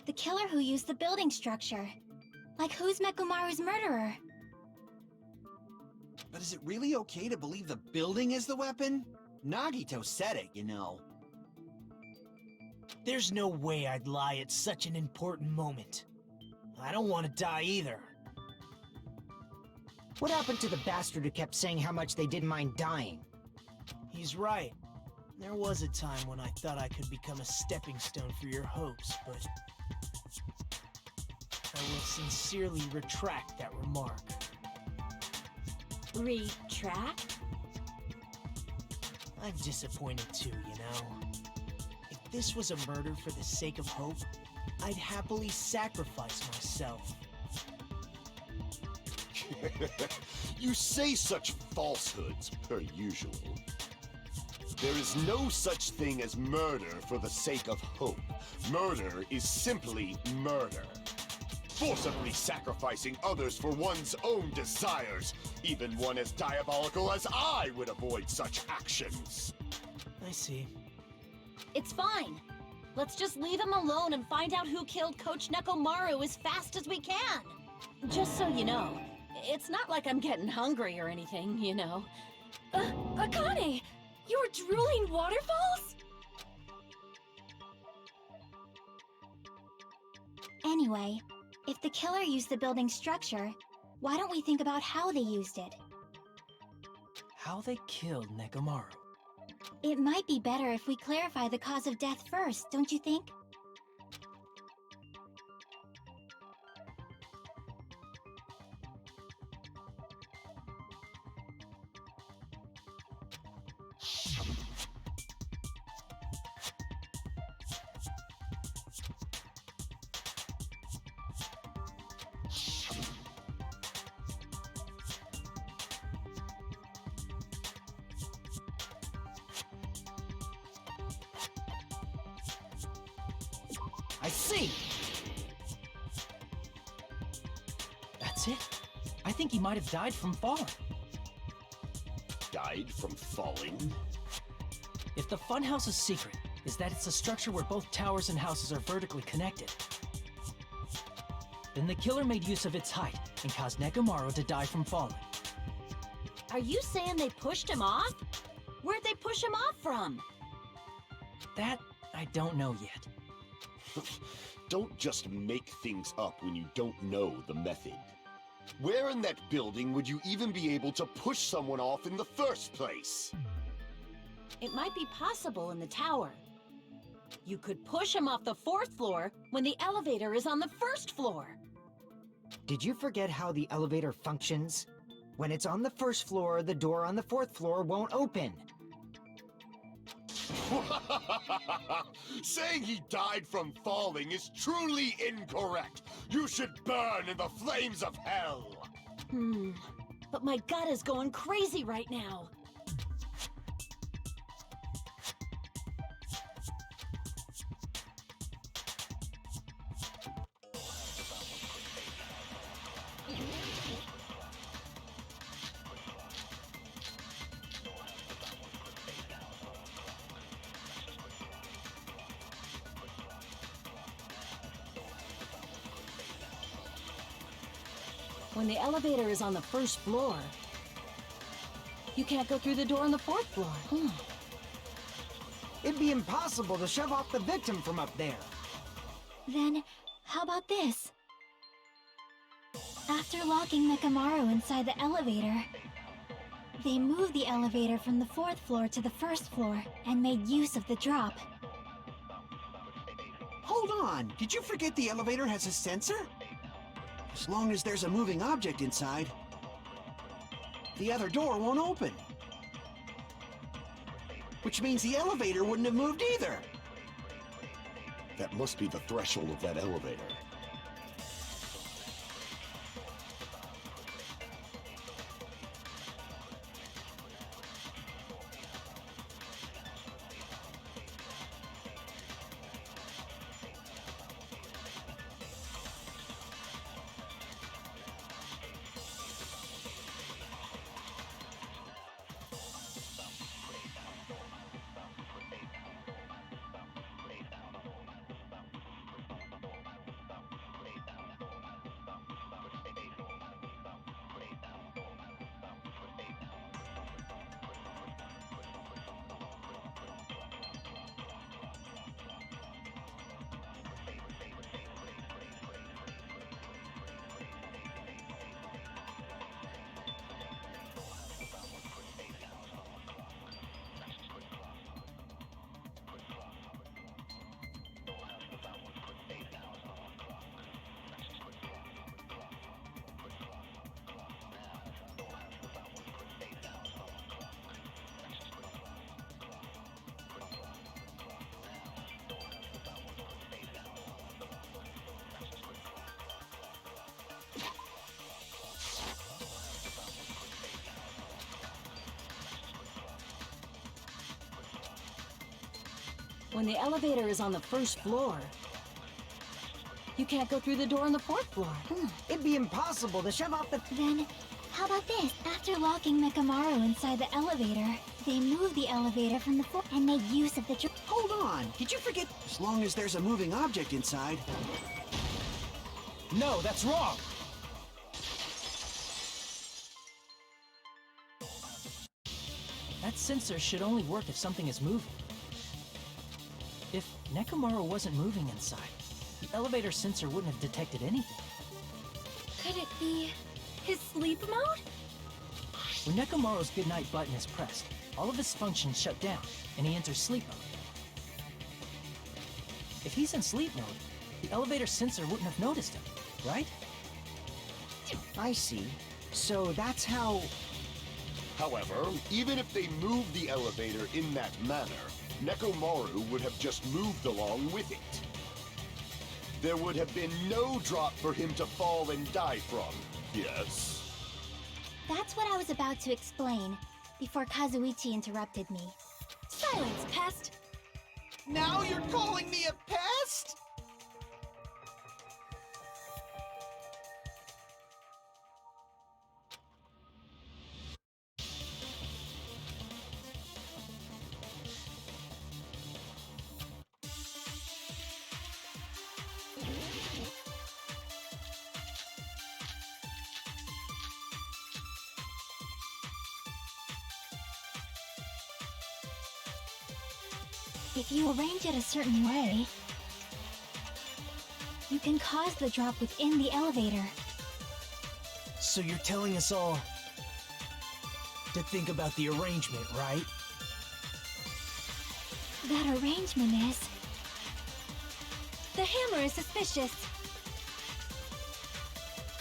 the killer who used the building structure. Like, who's Nekomaru's murderer? But is it really okay to believe the building is the weapon? Nagito said it, you know. There's no way I'd lie at such an important moment. I don't want to die either. What happened to the bastard who kept saying how much they didn't mind dying? He's right. There was a time when I thought I could become a stepping stone for your hopes, but I will sincerely retract that remark. Retract? I'm disappointed too, you know. If this was a murder for the sake of hope, I'd happily sacrifice myself. You say such falsehoods, per usual. There is no such thing as murder for the sake of hope. Murder is simply murder. Forcibly sacrificing others for one's own desires. Even one as diabolical as I would avoid such actions. I see. It's fine. Let's just leave him alone and find out who killed Coach Nekomaru as fast as we can. Just so you know, it's not like I'm getting hungry or anything, you know. Akane! You were drooling waterfalls? Anyway, if the killer used the building structure, why don't we think about how they used it? How they killed Nekomaru. It might be better if we clarify the cause of death first, don't you think? I see! That's it? I think he might have died from falling. Died from falling? If the funhouse's secret is that it's a structure where both towers and houses are vertically connected, then the killer made use of its height and caused Nekomaru to die from falling. Are you saying they pushed him off? Where'd they push him off from? That I don't know yet. Don't just make things up when you don't know the method. Where in that building would you even be able to push someone off in the first place? It might be possible in the tower. You could push him off the 4th floor when the elevator is on the 1st floor. Did you forget how the elevator functions? When it's on the 1st floor, the door on the 4th floor won't open. Saying he died from falling is truly incorrect. You should burn in the flames of hell. But my gut is going crazy right now. When the elevator is on the 1st floor, you can't go through the door on the 4th floor. It'd be impossible to shove off the victim from up there. Then, how about this? After locking Nekomaru inside the elevator, they moved the elevator from the 4th floor to the 1st floor and made use of the drop. Hold on, did you forget the elevator has a sensor? As long as there's a moving object inside, the other door won't open. Which means the elevator wouldn't have moved either. That must be the threshold of that elevator. When the elevator is on the first floor, you can't go through the door on the fourth floor. It'd be impossible to shove off the... Then, how about this? After locking Mekamaru inside the elevator, they moved the elevator from the floor and made use of the drop. Hold on, did you forget? As long as there's a moving object inside. No, that's wrong! That sensor should only work if something is moving. If Nekomaru wasn't moving inside, the elevator sensor wouldn't have detected anything. Could it be his sleep mode? When Nekomaru's goodnight button is pressed, all of his functions shut down, and he enters sleep mode. If he's in sleep mode, the elevator sensor wouldn't have noticed him, right? I see. So that's how... However, even if they moved the elevator in that manner, Nekomaru would have just moved along with it. There would have been no drop for him to fall and die from, yes? That's what I was about to explain, before Kazuichi interrupted me. Silence, pest! Now you're calling me a pest? If you arrange it a certain way, you can cause the drop within the elevator. So you're telling us all to think about the arrangement, right? That arrangement is... The hammer is suspicious.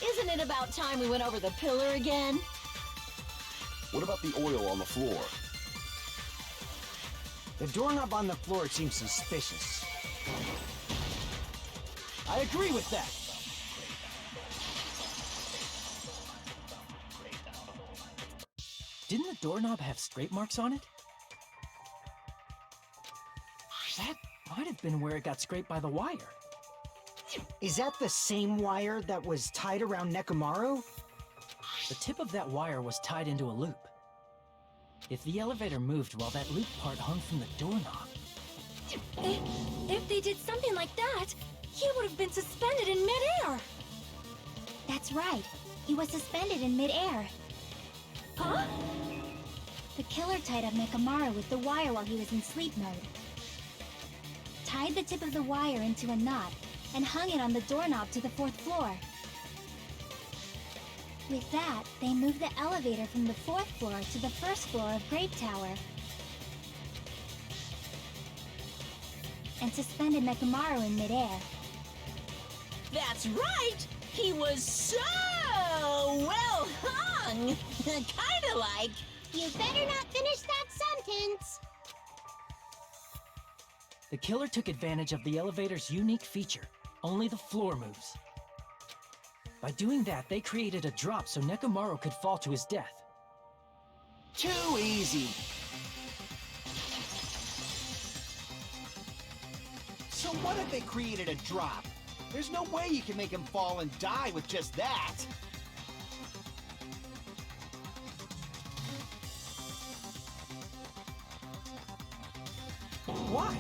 Isn't it about time we went over the pillar again? What about the oil on the floor? The doorknob on the floor seems suspicious. I agree with that. Didn't the doorknob have scrape marks on it? That might have been where it got scraped by the wire. Is that the same wire that was tied around Nekomaru? The tip of that wire was tied into a loop. If the elevator moved while that loop part hung from the doorknob... If they did something like that, he would have been suspended in midair! That's right. He was suspended in midair. Huh? The killer tied up Mekamaru with the wire while he was in sleep mode. Tied the tip of the wire into a knot and hung it on the doorknob to the fourth floor. With that, they moved the elevator from the fourth floor to the first floor of Grape Tower. And suspended Mekamaru in midair. That's right! He was so well hung! Kinda like... You better not finish that sentence! The killer took advantage of the elevator's unique feature. Only the floor moves. By doing that, they created a drop so Nekomaru could fall to his death. Too easy. So what if they created a drop? There's no way you can make him fall and die with just that. Why?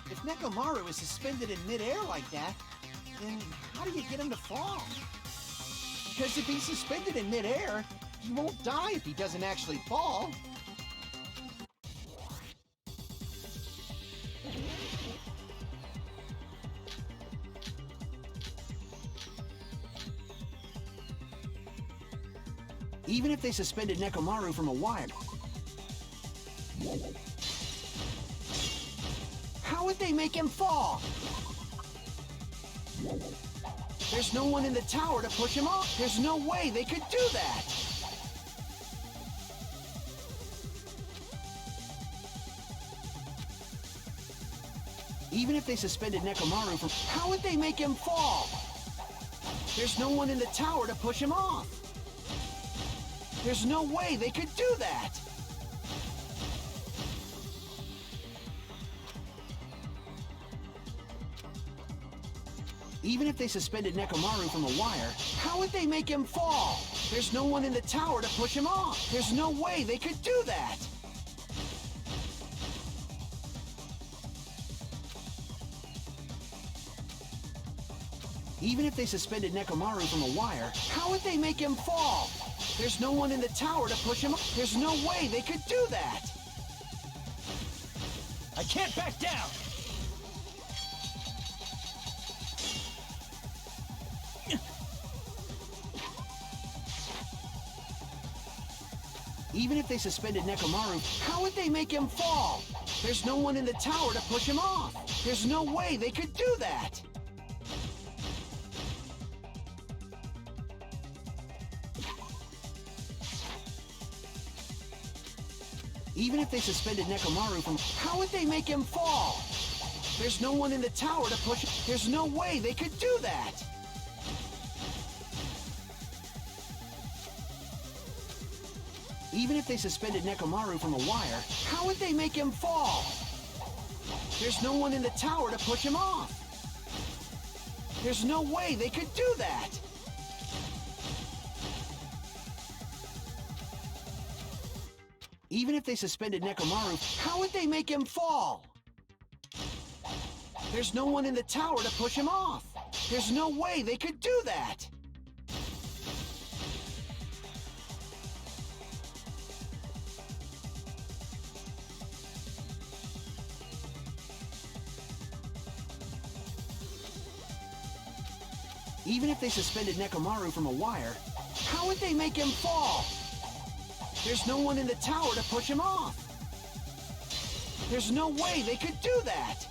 If Nekomaru is suspended in midair like that, then how do you get him to fall? Because if he's suspended in midair, he won't die if he doesn't actually fall. Even if they suspended Nekomaru from a wire, how would they make him fall? There's no one in the tower to push him off. There's no way they could do that. Even if they suspended Nekomaru from... How would they make him fall? There's no one in the tower to push him off. There's no way they could do that. Even if they suspended Nekomaru from a wire, how would they make him fall? There's no one in the tower to push him off. There's no way they could do that. Even if they suspended Nekomaru from a wire, how would they make him fall? There's no one in the tower to push him off. There's no way they could do that. I can't back down! Even if they suspended Nekomaru, how would they make him fall? There's no one in the tower to push him off. There's no way they could do that. Even if they suspended Nekomaru from... How would they make him fall? There's no one in the tower to push... There's no way they could do that. Even if they suspended Nekomaru from a wire, how would they make him fall? There's no one in the tower to push him off. There's no way they could do that. Even if they suspended Nekomaru, how would they make him fall? There's no one in the tower to push him off. There's no way they could do that. Even if they suspended Nekomaru from a wire, how would they make him fall? There's no one in the tower to push him off. There's no way they could do that.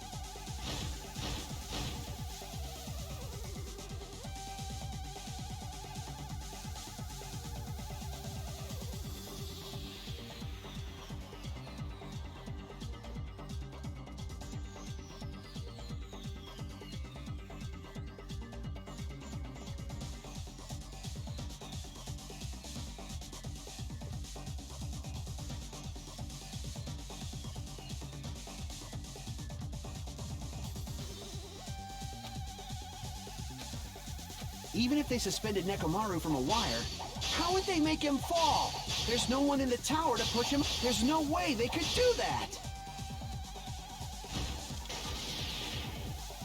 Even if they suspended Nekomaru from a wire, how would they make him fall? There's no one in the tower to push him. There's no way they could do that.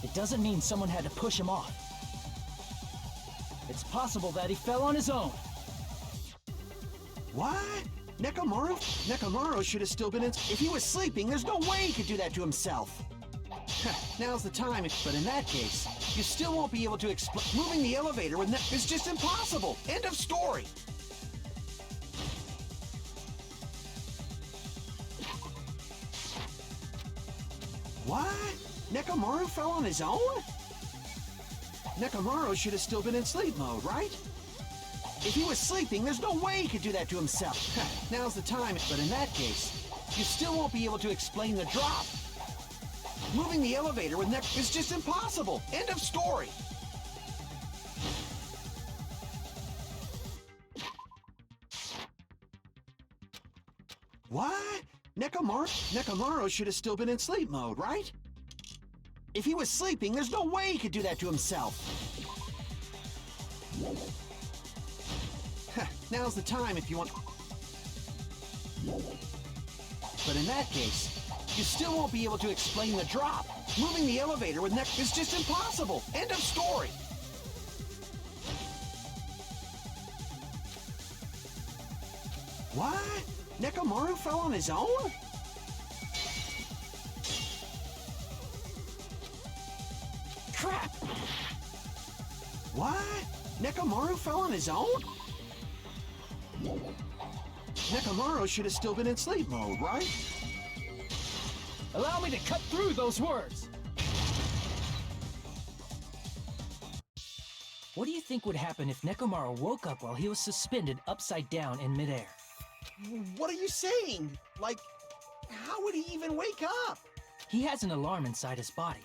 It doesn't mean someone had to push him off. It's possible that he fell on his own. What? Nekomaru? Nekomaru should have still been in... If he was sleeping, there's no way he could do that to himself. Now's the time, but in that case, you still won't be able to explain... Moving the elevator with is just impossible. End of story. What? Nekomaru fell on his own? Nekomaru should have still been in sleep mode, right? If he was sleeping, there's no way he could do that to himself. Now's the time, but in that case, you still won't be able to explain the drop. Moving the elevator with is just impossible. End of story. What? Nekomaru should have still been in sleep mode, right? If he was sleeping, there's no way he could do that to himself. Now's the time if you want... But in that case, you still won't be able to explain the drop. Moving the elevator with is just impossible. End of story. What? Nekomaru fell on his own? Crap! What? Nekomaru fell on his own? Nekomaru should have still been in sleep mode, right? Allow me to cut through those words! What do you think would happen if Nekomaru woke up while he was suspended upside down in midair? What are you saying? Like, how would he even wake up? He has an alarm inside his body.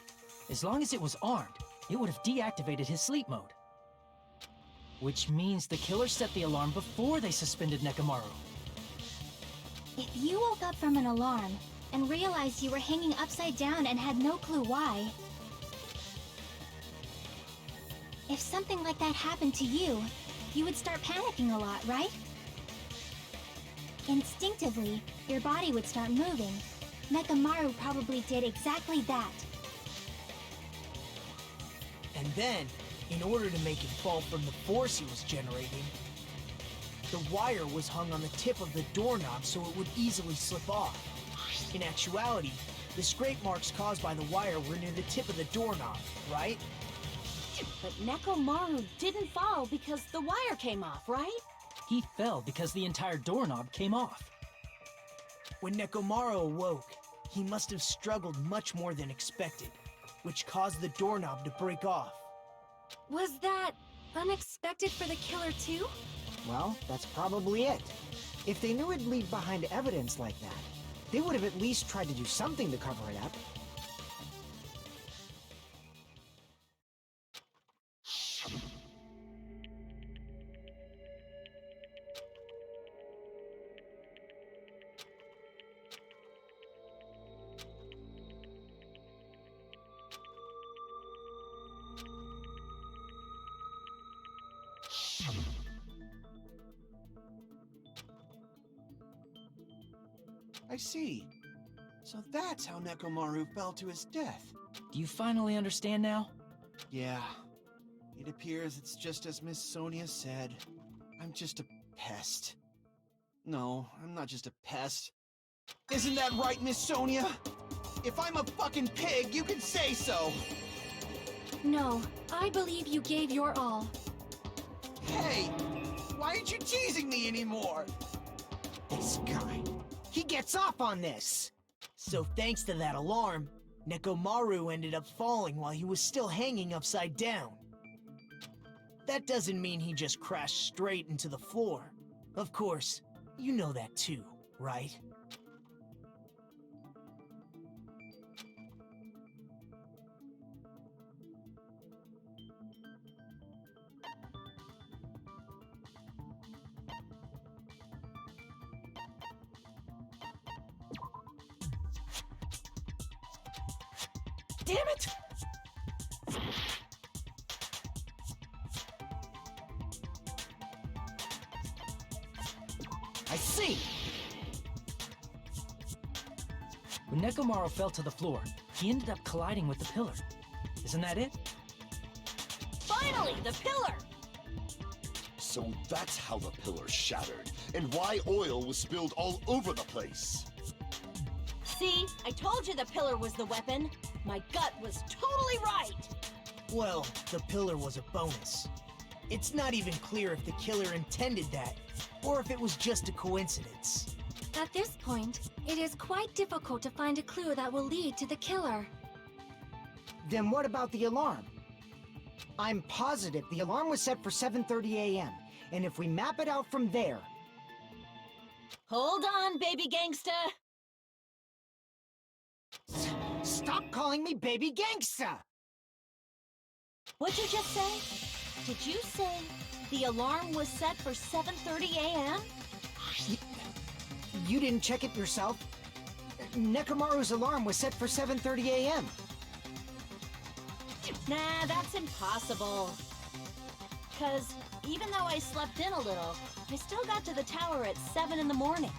As long as it was armed, it would have deactivated his sleep mode. Which means the killer set the alarm before they suspended Nekomaru. If you woke up from an alarm and realized you were hanging upside down and had no clue why, If something like that happened to you, you would start panicking a lot, right? Instinctively, your body would start moving. Nekamaru probably did exactly that. And then, in order to make him fall from the force he was generating, the wire was hung on the tip of the doorknob so it would easily slip off. In actuality, the scrape marks caused by the wire were near the tip of the doorknob, right? But Nekomaru didn't fall because the wire came off, right? He fell because the entire doorknob came off. When Nekomaru awoke, he must have struggled much more than expected, which caused the doorknob to break off. Was that unexpected for the killer too? Well, that's probably it. If they knew it'd leave behind evidence like that, they would have at least tried to do something to cover it up. I see. So that's how Nekomaru fell to his death. Do you finally understand now? Yeah. It appears it's just as Miss Sonia said. I'm just a pest. No, I'm not just a pest. Isn't that right, Miss Sonia? If I'm a fucking pig, you can say so! No, I believe you gave your all. Hey! Why aren't you teasing me anymore? This guy, he gets off on this! So thanks to that alarm, Nekomaru ended up falling while he was still hanging upside down. That doesn't mean he just crashed straight into the floor. Of course, you know that too, right? Damn it! I see! When Nekomaru fell to the floor, he ended up colliding with the pillar. Isn't that it? Finally, the pillar! So that's how the pillar shattered, and why oil was spilled all over the place. See, I told you the pillar was the weapon. My gut was totally right. Well, the pillar was a bonus. It's not even clear if the killer intended that, or if it was just a coincidence. At this point, it is quite difficult to find a clue that will lead to the killer. Then what about the alarm? I'm positive the alarm was set for 7:30 a.m., and if we map it out from there... Hold on, baby gangsta. Stop calling me Baby Gangsta! What'd you just say? Did you say the alarm was set for 7:30 a.m.? You didn't check it yourself? Nekomaru's alarm was set for 7:30 a.m. Nah, that's impossible. 'Cause even though I slept in a little, I still got to the tower at 7 in the morning.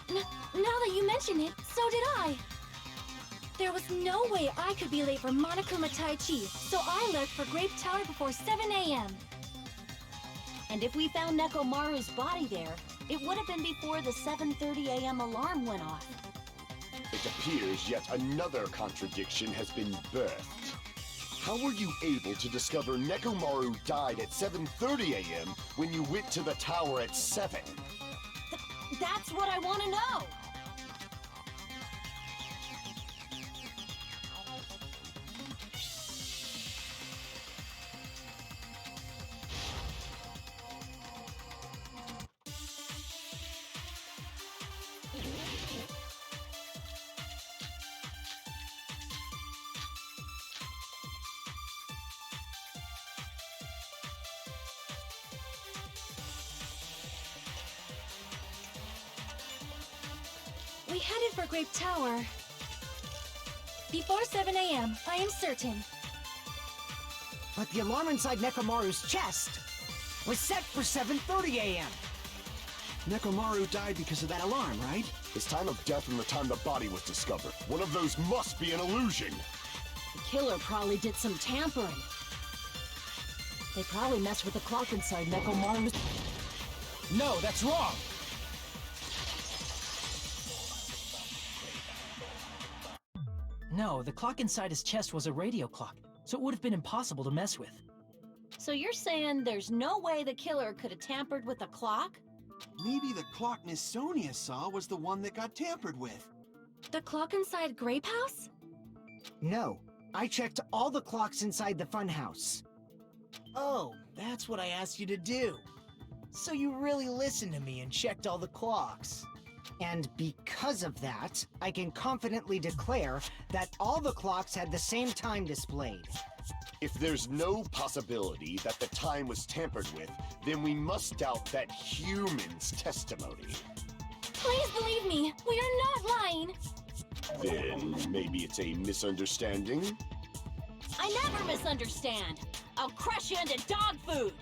Now that you mention it, so did I. There was no way I could be late for Monokuma Tai Chi, so I left for Grape Tower before 7 a.m. And if we found Nekomaru's body there, it would have been before the 7:30 a.m. alarm went off. It appears yet another contradiction has been birthed. How were you able to discover Nekomaru died at 7:30 a.m. when you went to the tower at 7? That's what I want to know! We headed for Grape Tower. Before 7 a.m., I am certain. But the alarm inside Nekomaru's chest was set for 7:30 a.m. Nekomaru died because of that alarm, right? His time of death and the time the body was discovered. One of those must be an illusion. The killer probably did some tampering. They probably messed with the clock inside Nekomaru's... No, that's wrong! No, the clock inside his chest was a radio clock, so it would have been impossible to mess with. So you're saying there's no way the killer could have tampered with the clock? Maybe the clock Miss Sonia saw was the one that got tampered with. The clock inside Grape House? No, I checked all the clocks inside the funhouse. Oh, that's what I asked you to do. So you really listened to me and checked all the clocks. And because of that, I can confidently declare that all the clocks had the same time displayed. If there's no possibility that the time was tampered with, then we must doubt that human's testimony. Please believe me, we are not lying. Then maybe it's a misunderstanding? I never misunderstand. I'll crush you into dog food.